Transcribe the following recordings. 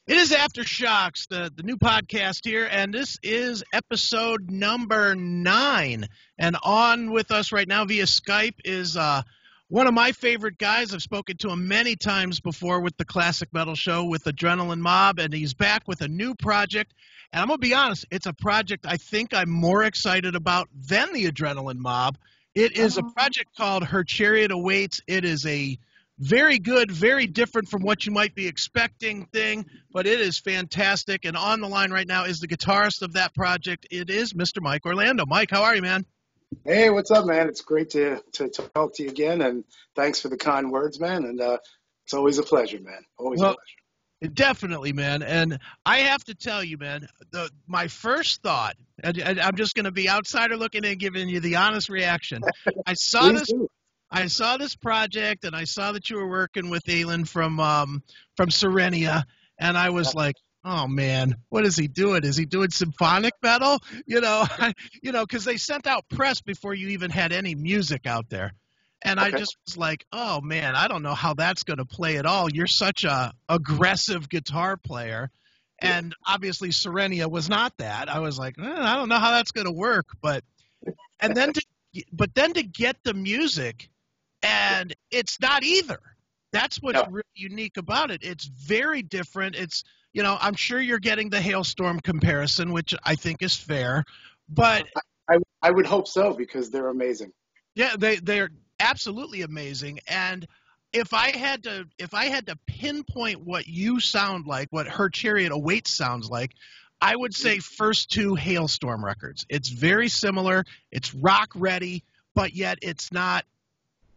It is Aftershocks, the new podcast here, and this is episode number 9. And on with us right now via Skype is one of my favorite guys. I've spoken to him many times before with the Classic Metal Show with Adrenaline Mob, and he's back with a new project. And I'm going to be honest, it's a project I think I'm more excited about than the Adrenaline Mob. It is a project called Her Chariot Awaits. It is a very good, very different from what you might be expecting thing, but it is fantastic. And on the line right now is the guitarist of that project. It is Mr. Mike Orlando. Mike, how are you, man? Hey, what's up, man? It's great to talk to you again, and thanks for the kind words, man. And it's always a pleasure, man. Always a pleasure. Definitely, man. And I have to tell you, man, my first thought, and I'm just going to be outsider looking and giving you the honest reaction. I saw this project, and I saw that you were working with Ailyn from Sirenia, and I was like, "Oh man, what is he doing? Is he doing symphonic metal?" Because they sent out press before you even had any music out there, and I just was like, "Oh man, I don't know how that's going to play at all. You're such a aggressive guitar player." And obviously Sirenia was not that. I was like, I don't know how that's going to work, but then to get the music. And it's not either. That's what's really unique about it. It's very different. It's, I'm sure you're getting the Halestorm comparison, which I think is fair. But I would hope so, because they're amazing. Yeah, they're absolutely amazing. And if I had to pinpoint what you sound like, what Her Chariot Awaits sounds like, I would say first two Halestorm records. It's very similar. It's rock ready, but yet it's not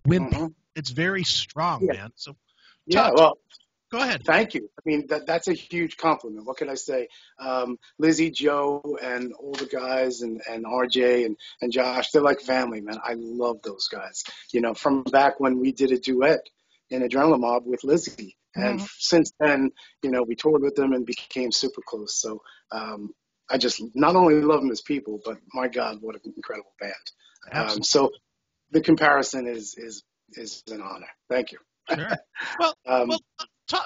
wimpy. It's very strong, man. So, well, go ahead. Thank you. I mean, that's a huge compliment. What can I say? Lizzie, Joe, and all the guys, and RJ and Josh, they're like family, man. I love those guys. From back when we did a duet in Adrenaline Mob with Lizzie. And since then, we toured with them and became super close. So I just not only love them as people, but my God, what an incredible band. So the comparison is an honor. Thank you. Sure. Well,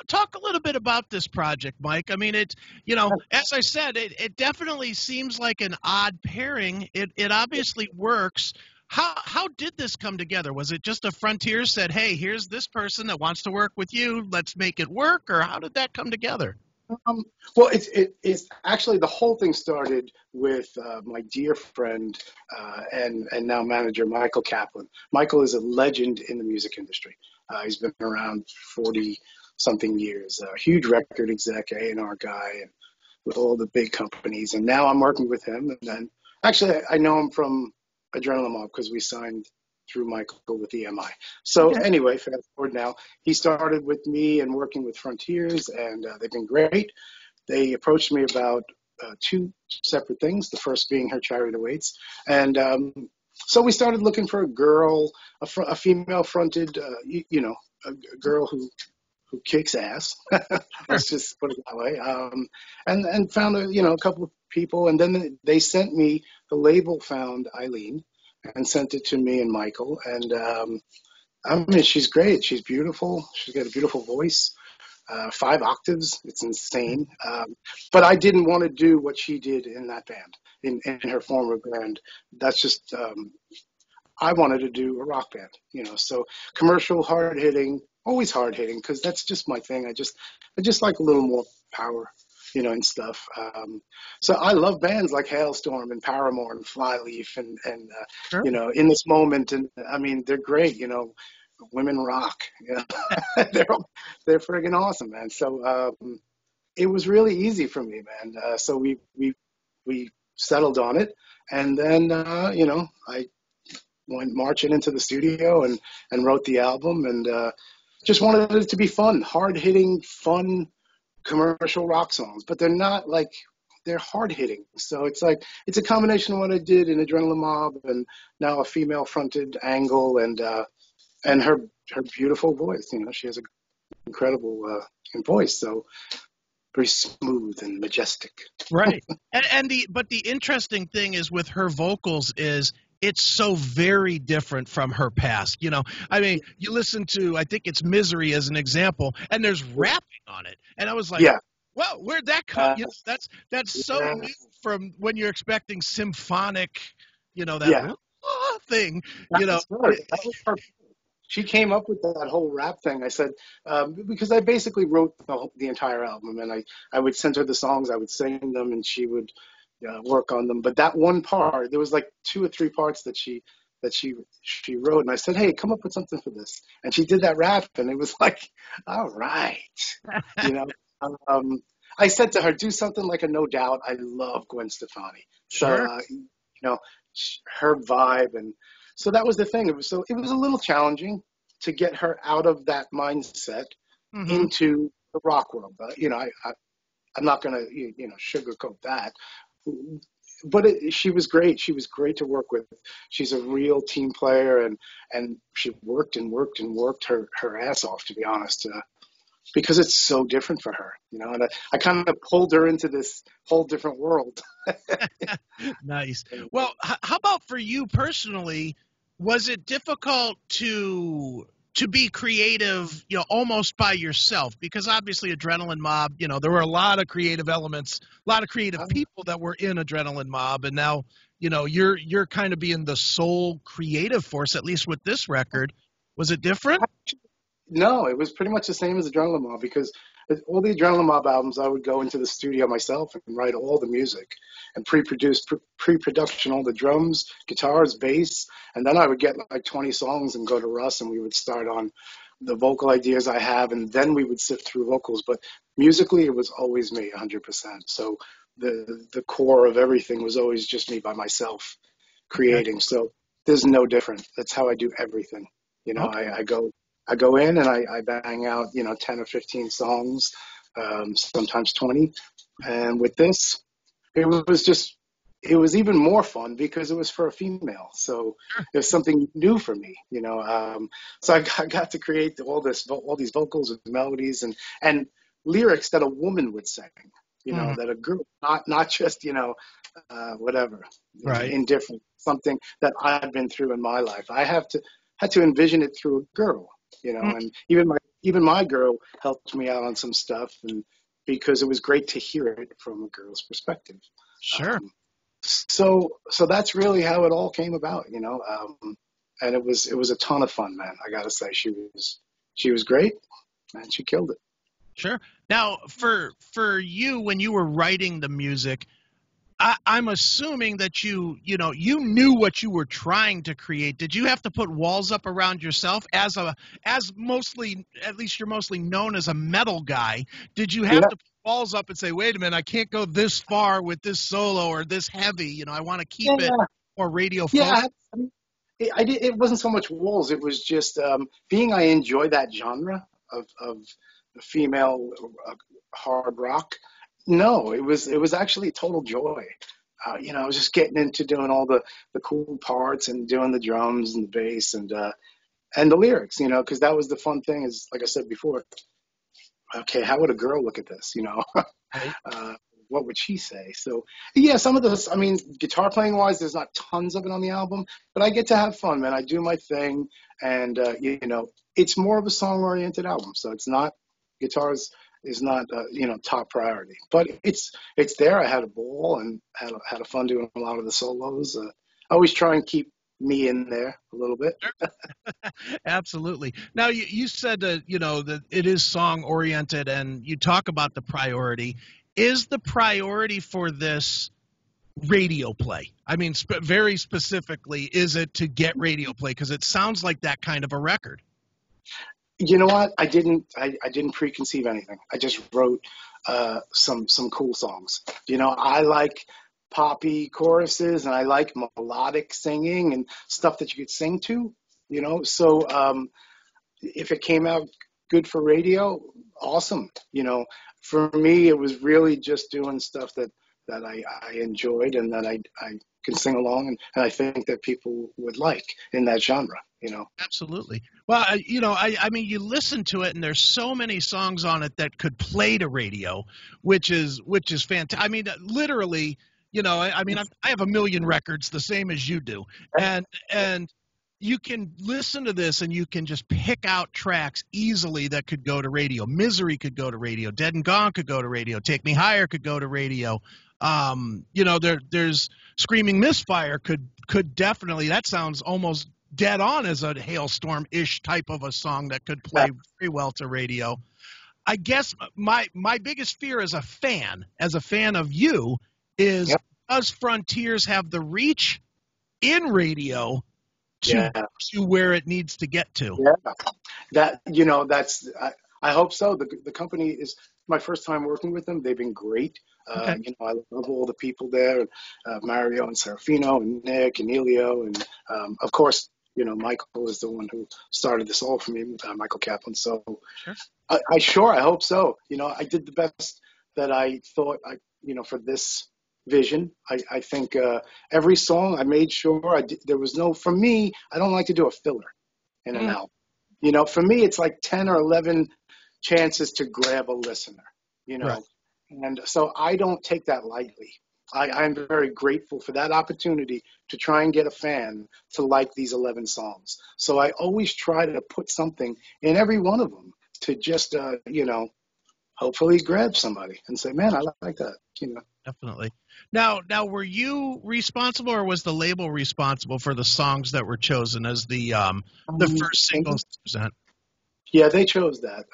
talk a little bit about this project, Mike. I mean, as I said, it definitely seems like an odd pairing. It obviously works. How did this come together? Was it just a Frontier said, "Hey, here's this person that wants to work with you. Let's make it work," or how did that come together? Well, it's actually, the whole thing started with my dear friend and now manager, Michael Kaplan. Michael is a legend in the music industry. He's been around 40-something years, a huge record exec, A&R guy, and with all the big companies. And now I'm working with him. And then, actually, I know him from Adrenaline Mob because we signed through Michael with EMI. So anyway, fast forward now, he started with me and working with Frontiers, and they've been great. They approached me about 2 separate things, the first being Her Chariot Awaits. And so we started looking for a girl, a female-fronted, a girl who kicks ass. Let's just put it that way. And found a couple of people, and then they sent me, the label found Ailyn and sent it to me and Michael. And I mean, she's great. She's beautiful. She's got a beautiful voice, 5 octaves. It's insane. But I didn't want to do what she did in that band, in her former band. That's just, I wanted to do a rock band, so commercial, hard-hitting, always hard-hitting, because that's just my thing. I just like a little more power, and stuff. So I love bands like Halestorm and Paramore and Flyleaf and In This Moment. And I mean, they're great, women rock, they're friggin' awesome, man. So it was really easy for me, man. So we settled on it. And then, I went marching into the studio and wrote the album, and just wanted it to be fun, hard-hitting, fun, commercial rock songs, but they're not like, they're hard hitting. So it's a combination of what I did in Adrenaline Mob and now a female fronted angle, and her beautiful voice. She has an incredible voice. So very smooth and majestic. Right. But the interesting thing is with her vocals is it's so very different from her past. I mean, you listen to, I think it's Misery as an example, and there's rapping on it. And I was like, Well, where'd that come? You know, that's so Yeah, new from when you're expecting symphonic, that yeah, thing, that was her. That was her. She came up with that whole rap thing. I said, because I basically wrote the entire album, and I would send her the songs, I would sing them, and she would work on them. But that one part, there was like 2 or 3 parts that she wrote, and I said, hey, come up with something for this. And she did that rap, and it was like, all right, you know. Um, I said to her, do something like a No Doubt. I love Gwen Stefani, so Sure. know, her vibe, and so that was the thing. It was a little challenging to get her out of that mindset Hmm. into the rock world. I'm not going to sugarcoat that. But she was great. She was great to work with. She's a real team player, and she worked and worked and worked her ass off, to be honest, because it's so different for her, And I kind of pulled her into this whole different world. Nice. Well, how about for you personally? Was it difficult to be creative, almost by yourself? Because obviously, Adrenaline Mob, there were a lot of creative elements, a lot of creative people that were in Adrenaline Mob, and now, you're kind of being the sole creative force, at least with this record. Was it different? No, it was pretty much the same as Adrenaline Mob, because all the Adrenaline Mob albums, I would go into the studio myself and write all the music and pre-production, all the drums, guitars, bass, and then I would get like 20 songs and go to Russ, and we would start on the vocal ideas I have, and then we would sift through vocals. But musically, it was always me, 100%. So the core of everything was always just me by myself Okay. creating. So there's no different. That's how I do everything. Okay. I go in and I bang out, 10 or 15 songs, sometimes 20. And with this, it it was even more fun because it was for a female. So it was something new for me, so I got to create all these vocals and melodies and lyrics that a woman would sing, Mhm. that a girl, not just, whatever, Right. indifferent, something that I've been through in my life. Had to envision it through a girl, Mm. and even my girl helped me out on some stuff, and because it was great to hear it from a girl's perspective. Sure. Um, so that's really how it all came about, and it was a ton of fun, man. I gotta say, she was great, and she killed it. Sure. Now, for you, when you were writing the music, I'm assuming that you knew what you were trying to create. Did you have to put walls up around yourself as mostly, at least you're mostly known as a metal guy? Did you have Yeah, to put walls up and say, wait a minute, I can't go this far with this solo or this heavy? I want to keep it yeah, more radio focused. yeah. It wasn't so much walls. It was just being I enjoy that genre of female hard rock. No, it was actually total joy. I was just getting into doing all the cool parts and doing the drums and the bass and the lyrics. Because that was the fun thing. Is like I said before. Okay, how would a girl look at this? Right. uh, what would she say? So yeah, some of those. I mean, guitar playing wise, there's not tons of it on the album, but I get to have fun, man. I do my thing, and it's more of a song oriented album, so it's not guitars is not top priority, but it's there. I had a ball and had a fun doing a lot of the solos. I always try and keep me in there a little bit. Absolutely. Now you said that that it is song oriented, and you talk about the priority. Is the priority for this radio play? I mean, very specifically, is it to get radio play? Because it sounds like that kind of a record. You know what? I didn't preconceive anything. I just wrote some cool songs. I like poppy choruses, and I like melodic singing and stuff that you could sing to. So if it came out good for radio, awesome. For me, it was really just doing stuff that I enjoyed and that I can sing along, and I think that people would like in that genre. Absolutely. Well, I mean, you listen to it, and there's so many songs on it that could play to radio, which is fantastic. I mean, literally, I mean, I have a million records, the same as you do, and you can listen to this and you can just pick out tracks easily that could go to radio. Misery could go to radio. Dead and Gone could go to radio. Take Me Higher could go to radio. There's Screaming Misfire could definitely, that sounds almost dead on as a Halestorm-ish type of a song that could play very well to radio. I guess my biggest fear as a fan of you, is does Frontiers have the reach in radio to where it needs to get to? I hope so. The company is my first time working with them. They've been great. I love all the people there, Mario and Serafino and Nick and Elio, and of course, Michael is the one who started this all for me, Michael Kaplan. So I hope so. I did the best that I thought for this vision. I think every song I made sure there was no, for me, I don't like to do a filler in an album. For me, it's like 10 or 11 chances to grab a listener, and so I don't take that lightly. I'm very grateful for that opportunity to try and get a fan to like these 11 songs. So I always try to put something in every one of them to just, hopefully grab somebody and say, man, I like that, Definitely. Now, were you responsible, or was the label responsible for the songs that were chosen as the first singles to present? Yeah, they chose that.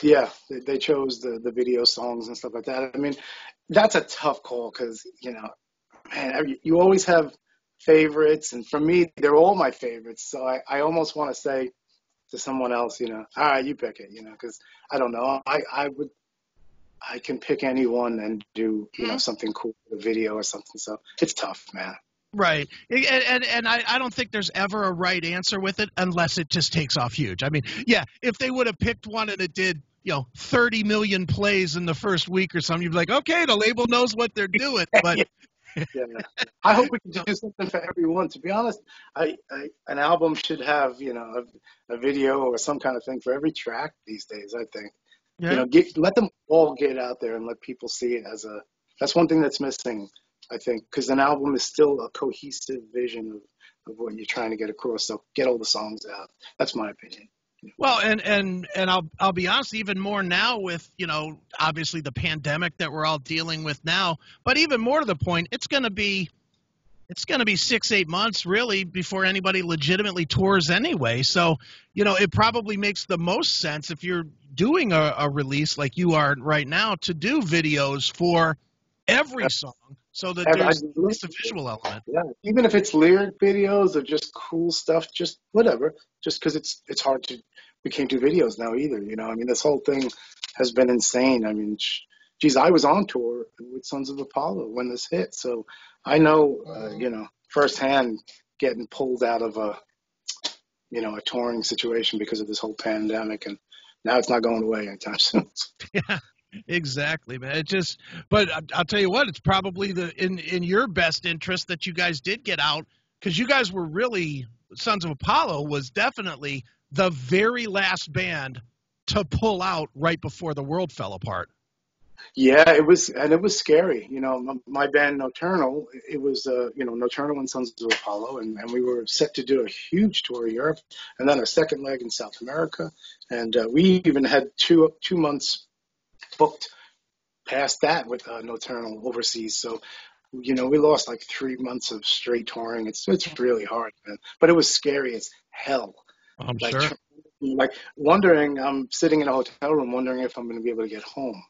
They chose the video songs and stuff like that. I mean, that's a tough call because, man, you always have favorites. And for me, they're all my favorites. So I almost want to say to someone else, all right, you pick it, because I don't know. I can pick anyone and do, something cool with a video or something. So it's tough, man. Right. And I don't think there's ever a right answer with it unless it just takes off huge. I mean, if they would have picked one and it did, 30 million plays in the first week or something, you'd be like, okay, the label knows what they're doing. But I hope we can do something for everyone. To be honest, an album should have, a video or some kind of thing for every track these days, I think. Let them all get out there and let people see it that's one thing that's missing, I think, because an album is still a cohesive vision of what you're trying to get across. So get all the songs out. That's my opinion. Well, and I'll be honest, even more now with, obviously the pandemic that we're all dealing with now, but even more to the point, it's going to be 6-8 months really before anybody legitimately tours anyway. So, it probably makes the most sense if you're doing a release like you are right now to do videos for every song so that there's at least a visual element. Yeah, even if it's lyric videos or just cool stuff, just whatever, just because it's hard we can't do videos now either, I mean, this whole thing has been insane. I mean, geez, I was on tour with Sons of Apollo when this hit, so I know, firsthand getting pulled out of a touring situation because of this whole pandemic, and now it's not going away anytime soon. Yeah, exactly, man. But I'll tell you what, it's probably in your best interest that you guys did get out, because you guys were really, Sons of Apollo was definitely the very last band to pull out right before the world fell apart. Yeah, it was scary. My band Nocturnal, it was, Nocturnal and Sons of Apollo, and we were set to do a huge tour in Europe, and then a second leg in South America, and we even had two months booked past that with Nocturnal overseas. So, we lost like 3 months of straight touring. It's really hard, man. But it was scary as hell. I'm sure. Like wondering, I'm sitting in a hotel room wondering if I'm going to be able to get home.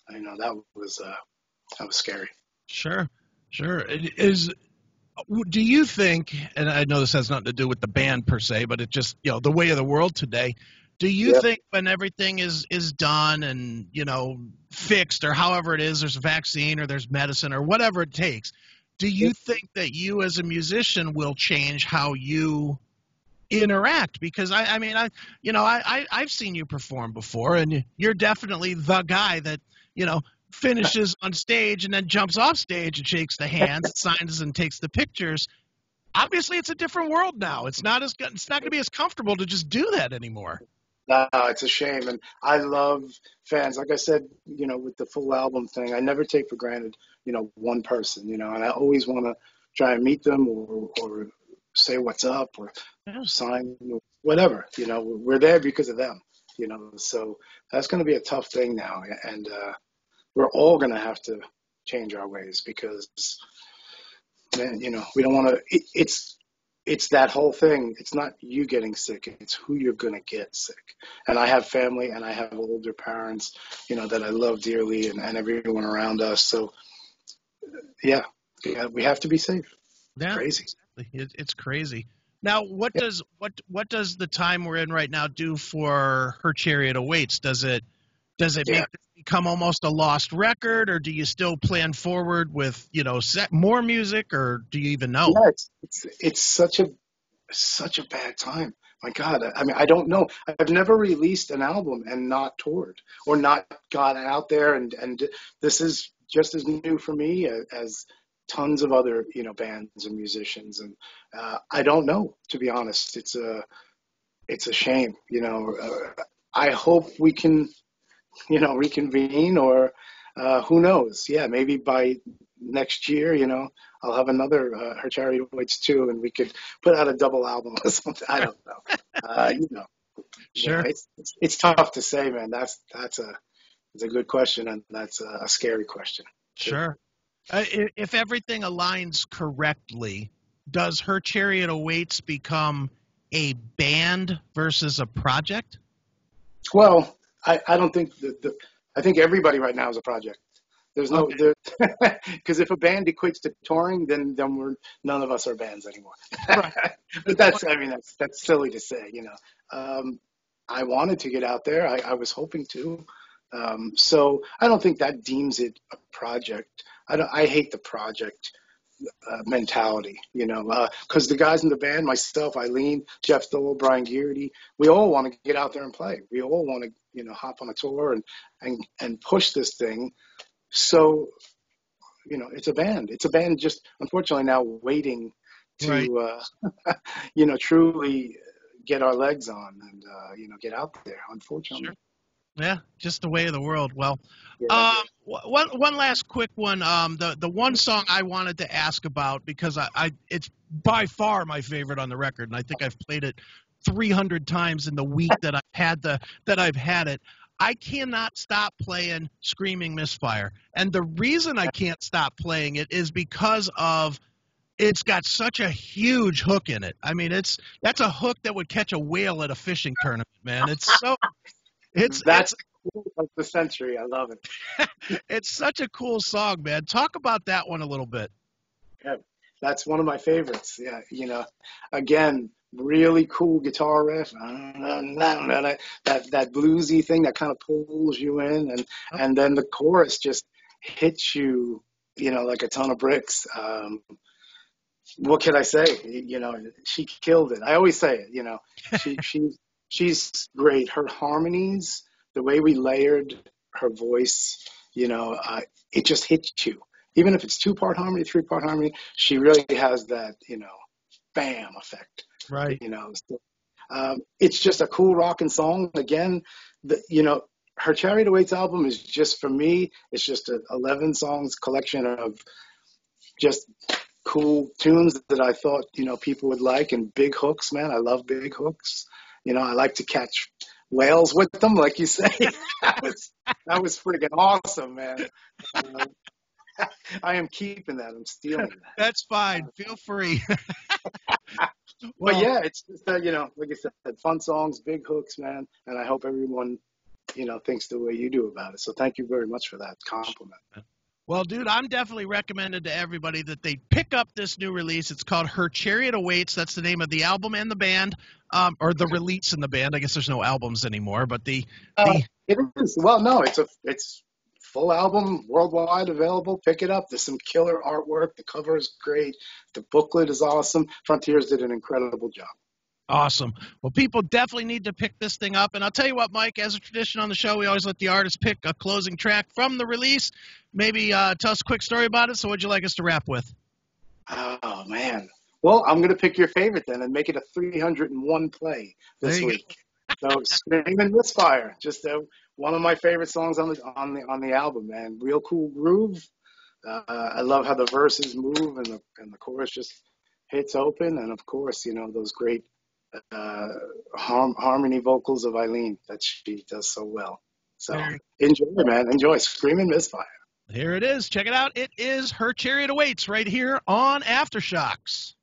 That was scary. Sure. Do you think, and I know this has nothing to do with the band per se, but it just, the way of the world today, do you think when everything is done and, fixed, or however it is, there's a vaccine or there's medicine or whatever it takes, do you think that you as a musician will change how you interact? Because I've seen you perform before, and you're definitely the guy that, finishes on stage and then jumps off stage and shakes the hands, signs and takes the pictures. Obviously, it's a different world now. It's not going to be as comfortable to just do that anymore. No, it's a shame. And I love fans. Like I said, with the full album thing, I never take for granted, one person, and I always want to try and meet them or say what's up or sign whatever. We're there because of them. So that's going to be a tough thing now, and we're all going to have to change our ways because, man, we don't want to. It's that whole thing. It's not you getting sick. It's who you're going to get sick. And I have family and I have older parents, that I love dearly and everyone around us. So, yeah, we have to be safe. Yeah, crazy. It's crazy. Now, what does the time we're in right now do for Her Chariot Awaits? Does it make this become almost a lost record, or do you still plan forward with more music, or do you even know? Yeah, it's such a bad time. My God, I mean, I don't know. I've never released an album and not toured or not got out there, and this is just as new for me as tons of other bands and musicians, and I don't know, to be honest. It's a shame. I hope we can reconvene, or who knows? Yeah, maybe by next year, I'll have another Her Chariot Awaits too, and we could put out a double album or something. I don't know. Sure. It's tough to say, man. It's a good question, and that's a scary question. Sure. If everything aligns correctly, does Her Chariot Awaits become a band versus a project? Well, I don't think I think everybody right now is a project. There's no, because if a band equates to touring, then none of us are bands anymore. Right. But that's silly to say, I wanted to get out there. I was hoping to. So I don't think that deems it a project. I hate the project mentality, because the guys in the band, myself, Ailyn, Jeff Stoll, Brian Gearty, we all want to get out there and play. We all want to, hop on a tour and push this thing. So, it's a band. It's a band just, unfortunately, now waiting to, truly get our legs on and, get out there, unfortunately. Sure. Yeah, just the way of the world. Well, one last quick one. The one song I wanted to ask about, because it's by far my favorite on the record, and I think I've played it 300 times in the week that I've had it. I cannot stop playing Screaming Misfire, and the reason I can't stop playing it is because of it's got such a huge hook in it. I mean, that's a hook that would catch a whale at a fishing tournament, man. That's cool of the century. I love it. It's such a cool song, man. Talk about that one a little bit. Yeah, that's one of my favorites. Yeah, again, really cool guitar riff. That bluesy thing that kind of pulls you in, and then the chorus just hits you, like a ton of bricks. What can I say? She killed it. I always say it. She's great. Her harmonies, the way we layered her voice, it just hits you. Even if it's 2-part harmony, 3-part harmony, she really has that, bam effect. Right. So, it's just a cool rocking song. Again, Her Chariot Awaits album is just, for me, it's just an 11 songs collection of just cool tunes that I thought, people would like, and big hooks, man. I love big hooks. I like to catch whales with them, like you say. that was freaking awesome, man. I am keeping that. I'm stealing that. That's fine. Feel free. But yeah, it's just like I said, fun songs, big hooks, man. And I hope everyone, thinks the way you do about it. So thank you very much for that compliment. Well, dude, I'm definitely recommending to everybody that they pick up this new release. It's called Her Chariot Awaits. That's the name of the album and the band, or the release in the band. I guess there's no albums anymore, but it is. Well, no, it's full album, worldwide available. Pick it up. There's some killer artwork. The cover is great. The booklet is awesome. Frontiers did an incredible job. Awesome. Well, people definitely need to pick this thing up. And I'll tell you what, Mike, as a tradition on the show, we always let the artist pick a closing track from the release. Maybe tell us a quick story about it. So what'd you like us to wrap with? Oh, man. Well, I'm going to pick your favorite then and make it a 301 play this week. So Screaming Misfire, just one of my favorite songs on the album, man. Real cool groove. I love how the verses move and the chorus just hits open, and of course, those great harmony vocals of Ailyn that she does so well. So enjoy, man. Enjoy. Screaming Misfire. Here it is. Check it out. It is Her Chariot Awaits right here on Aftershocks.